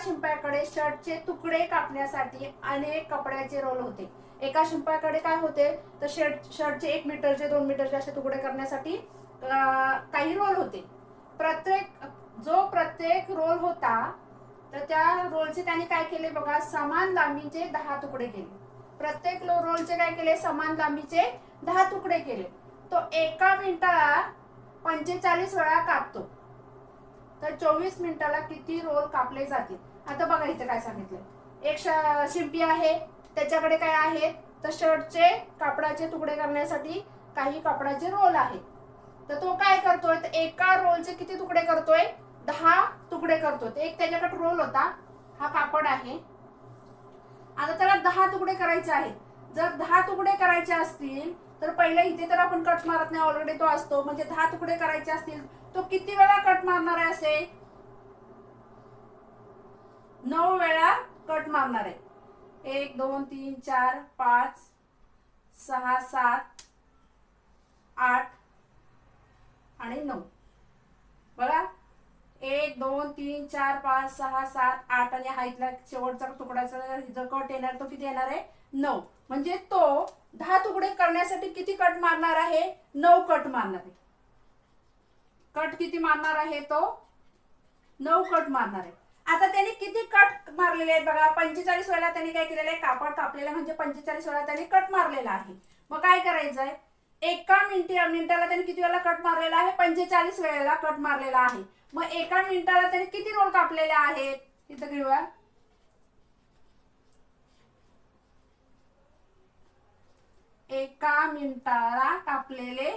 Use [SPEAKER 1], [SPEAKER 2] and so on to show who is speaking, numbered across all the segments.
[SPEAKER 1] शिंप्याकडे शर्टचे तुकडे कापण्यासाठी अनेक कपड्याचे रोल होते. एका शिंप्याकडे काय होते तर शर्टचे 1 मीटरचे 2 मीटरचे असे तुकडे करण्यासाठी काही रोल होते. प्रत्येक रोल होता तर त्या रोलचे त्याने काय केले बघा, समान लांबीचे 10 तुकडे केले. प्रत्येक रोलचे काय केले, समान लांबीचे 10 तुकडे केले. तो एका मिनिटाला 45 वेळा कापतो. तर 24 मिनिटाला किती रोल कापले जातील. आता बघा इथे काय सांगितलंय. एक शिंपी आहे, त्याच्याकडे काय आहेत तर शर्टचे कापडाचे तुकडे करण्यासाठी काही कापडाचे रोल आहेत. तर तो काय करतोय तर एका रोलचे किती तुकडे करतोय, 10 तुकडे करतोय. एक त्याच्याकडे रोल होता, हा कापड आहे. आता त्याला 10 तुकडे करायचे आहेत. जर 10 तुकडे करायचे असतील तर पहिले इथे तर आपण कट मारत नाही, ऑलरेडी तो असतो. म्हणजे 10 तुकडे करायचे असतील तो किती वेळा कट मारणार आहे, असे 9 वेळा कट मारणार आहे. 1 2 3 4 5 6 7 8 आणि 9. बघा 1 2 3 4 5 6 7 8 आणि हा इथला शेवटचा तुकडाचा जो कट येणार तो किती येणार आहे, 9. म्हणजे तो 10 तुकडे करण्यासाठी किती कट मारणार आहे, 9 कट मारणार आहे. कट किती मारणार आहे तो, 9 कट मारणार आहे. आता त्याने किती कट मारलेले आहेत बघा, 45 वेळा त्याने काय केलेलं आहे, कापड कापलेलं म्हणजे 45 वेळा त्याने कट मारलेला आहे. मग काय करायचंय, एका मिनिटाला त्याने किती वेळा कट मारलेला आहे, 45 वेळेला कट मारलेला आहे. मग एका मिनिटाला त्याने किती रोल कापलेले आहेत, इथं घेऊया. एका मिनिटाला कापलेले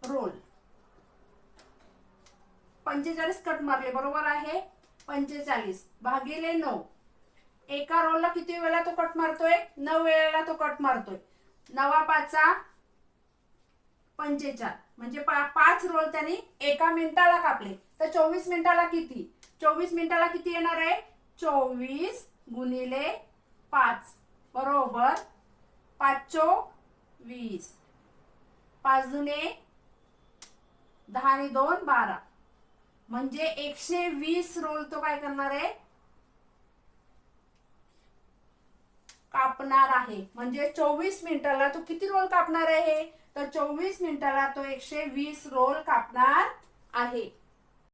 [SPEAKER 1] रोल 45 कट मारले, बरोबर आहे. 45 भागिले 9. एका रोलला किती वेळा तो कट मारतोय, 9 वेळेला तो कट मारतोय. 9 5 45 म्हणजे 5 रोल त्यांनी एका मिनिटाला कापले. तर 24 मिनिटाला किती, 24 मिनिटाला किती येणार आहे, 24 गुणिले 5 बरोबर 5 चोक 20. 5 दुने 10 आणि 2 12. म्हणजे 120 रोल तो काय करणार आहे, कापणार आहे. म्हणजे 24 मिनिटाला तो किती रोल कापणार आहे तर 24 मिनिटाला तो 120 रोल कापणार आहे.